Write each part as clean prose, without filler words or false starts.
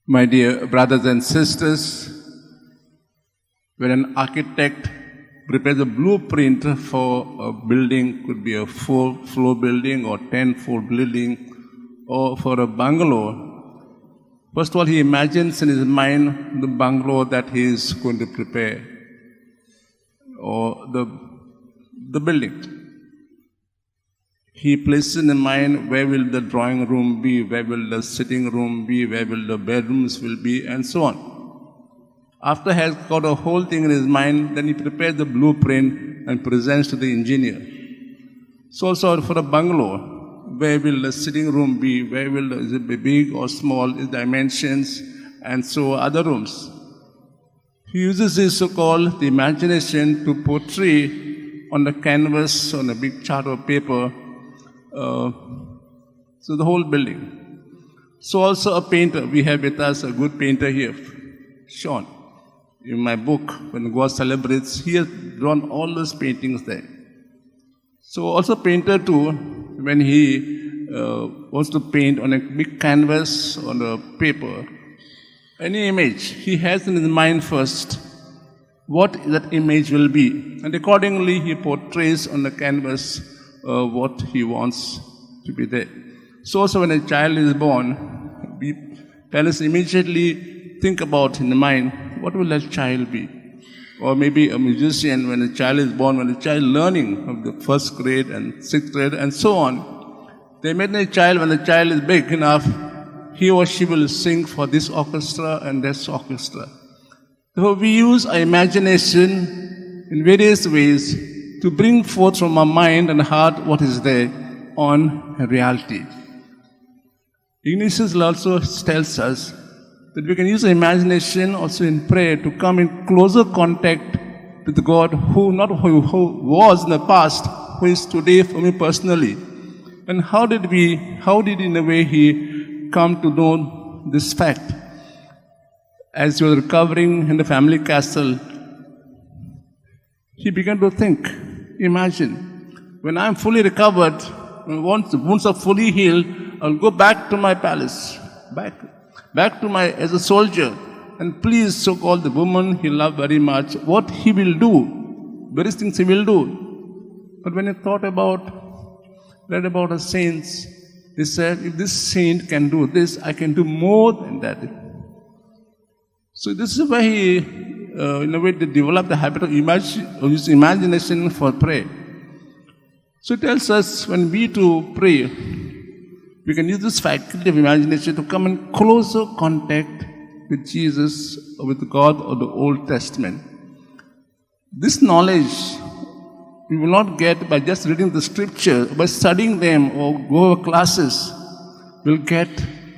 My dear brothers and sisters, when an architect prepares a blueprint for a building, could be a 4-floor building or 10-floor building, or for a bungalow, first of all, he imagines in his mind the bungalow that he is going to prepare, or the building. He places in mind where will the drawing room be, where will the sitting room be, where will the bedrooms will be, and so on. After he has got a whole thing in his mind, then he prepares the blueprint and presents to the engineer. So also for a bungalow, where will the sitting room be, where will is it be big or small, its dimensions, and so other rooms. He uses his so-called the imagination to portray on the canvas, on a big chart of paper, so the whole building. So also a painter, we have with us a good painter here, Sean. In my book, when God Celebrates, he has drawn all those paintings there. So also painter too, when he wants to paint on a big canvas, on a paper, any image, he has in his mind first what that image will be. And accordingly, he portrays on the canvas what he wants to be there. So also when a child is born, parents immediately think about in the mind, what will that child be? Or maybe a musician, when a child is born, when a child learning of the first grade and sixth grade and so on, they imagine a child, when the child is big enough, he or she will sing for this orchestra and this orchestra. So we use our imagination in various ways to bring forth from our mind and heart what is there on reality. Ignatius also tells us that we can use our imagination also in prayer to come in closer contact with God who was in the past, who is today for me personally. And how did in a way he come to know this fact? As he was recovering in the family castle, he began to think, imagine, when I am fully recovered, once the wounds are fully healed, I'll go back to my palace, back to my, as a soldier, and please, so-called the woman he loved very much, what he will do, various things he will do. But when he read about the saints, he said, if this saint can do this, I can do more than that. So this is why he, in a way, developed the habit of his imagination for prayer. So it tells us when we to pray, we can use this faculty of imagination to come in closer contact with Jesus or with God or the Old Testament. This knowledge we will not get by just reading the scripture, by studying them or go over classes. We'll get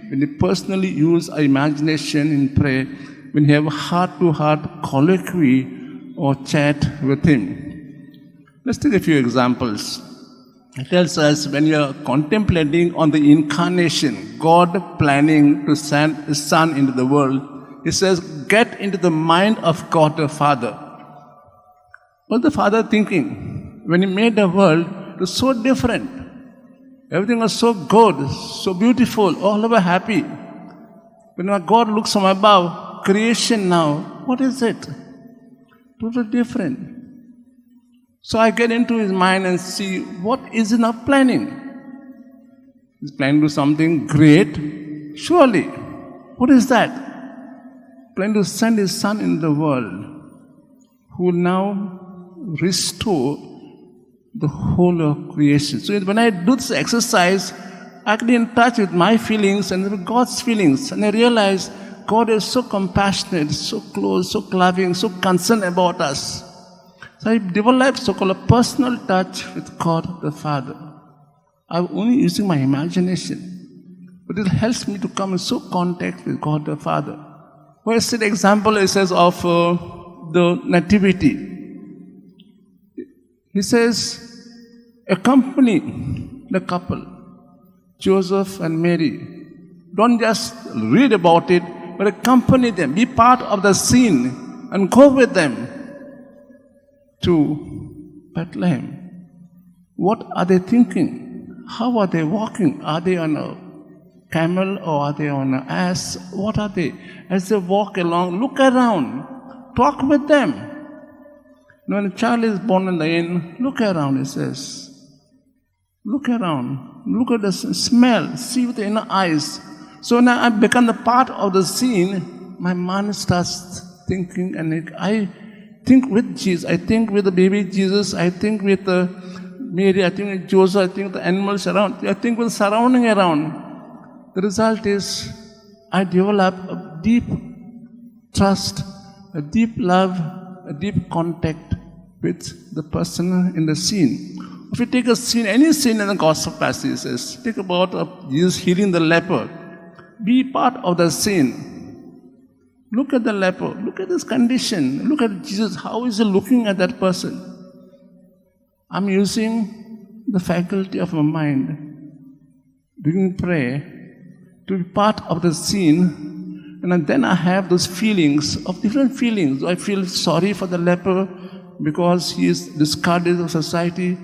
when we personally use our imagination in prayer, when we have a heart-to-heart colloquy or chat with Him. Let's take a few examples. It tells us when you are contemplating on the incarnation, God planning to send His Son into the world, He says, get into the mind of God the Father. What the Father thinking? When He made the world, it was so different. Everything was so good, so beautiful, all over happy. When God looks from above, creation now, what is it? Totally different. So I get into His mind and see what is in our planning. He's planning to do something great, surely. What is that? Planning to send His Son into the world, who will now restore the whole of creation. So when I do this exercise, I get in touch with my feelings and with God's feelings. And I realize God is so compassionate, so close, so loving, so concerned about us. So I developed so-called a personal touch with God the Father. I'm only using my imagination. But it helps me to come in so contact with God the Father. Well, it's an example, it says, of the nativity. He says, accompany the couple, Joseph and Mary. Don't just read about it, but accompany them. Be part of the scene and go with them to Bethlehem. What are they thinking? How are they walking? Are they on a camel or are they on an ass? What are they? As they walk along, look around, talk with them. When a child is born in the inn, look around, he says. Look around, look at the smell, see with the inner eyes. So now I become the part of the scene, my mind starts thinking, and I think with Jesus, I think with the baby Jesus, I think with Mary, I think with Joseph, I think with the animals around, I think with the surrounding around. The result is I develop a deep trust, a deep love, a deep contact with the person in the scene. If you take a scene, any scene in the gospel passages, think about Jesus healing the leper. Be part of the scene. Look at the leper. Look at his condition. Look at Jesus. How is he looking at that person? I'm using the faculty of my mind during prayer to be part of the scene, and then I have those feelings of different feelings. Do I feel sorry for the leper because he is discarded of society?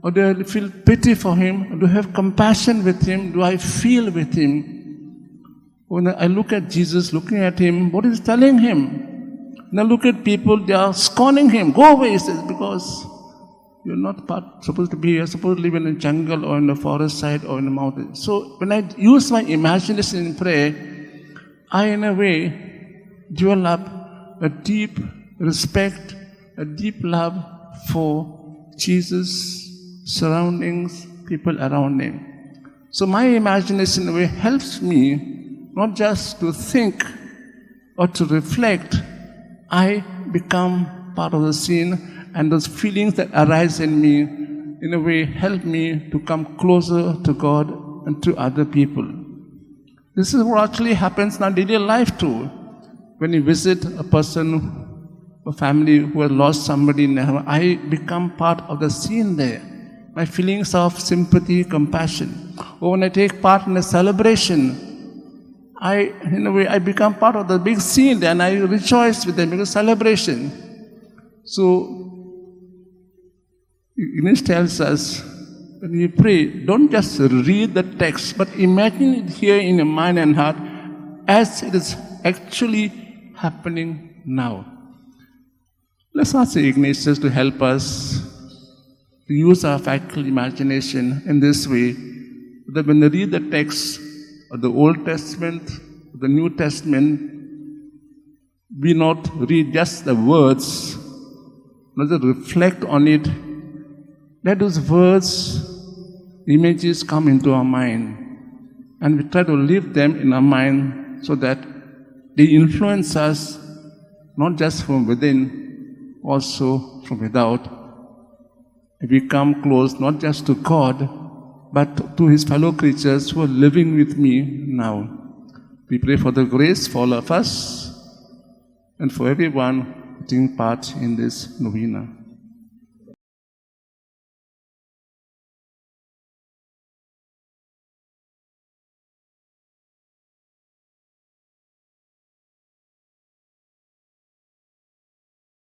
Or do I feel pity for him? Or do I have compassion with him? Do I feel with him? When I look at Jesus, looking at him, what is he telling him? When I look at people, they are scorning him. Go away, he says, because you're not supposed to be, you're supposed to live in a jungle or in a forest side or in a mountain. So when I use my imagination in prayer, I in a way develop a deep respect, a deep love for Jesus, surroundings, people around him. So my imagination in a way helps me not just to think or to reflect, I become part of the scene, and those feelings that arise in me, in a way, help me to come closer to God and to other people. This is what actually happens in our daily life too. When you visit a person, a family who has lost somebody in their home, I become part of the scene there. My feelings of sympathy, compassion. Or when I take part in a celebration, in a way, I become part of the big scene there, and I rejoice with them because celebration. So, Ignace tells us, when you pray, don't just read the text, but imagine it here in your mind and heart as it is actually happening now. Let's ask Ignatius to help us to use our faculty imagination in this way, that when we read the text of the Old Testament, the New Testament, we not read just the words, not just reflect on it. Let those words, images come into our mind, and we try to live them in our mind so that they influence us not just from within, also from without. We come close not just to God, but to His fellow creatures who are living with me now. We pray for the grace for all of us and for everyone taking part in this novena.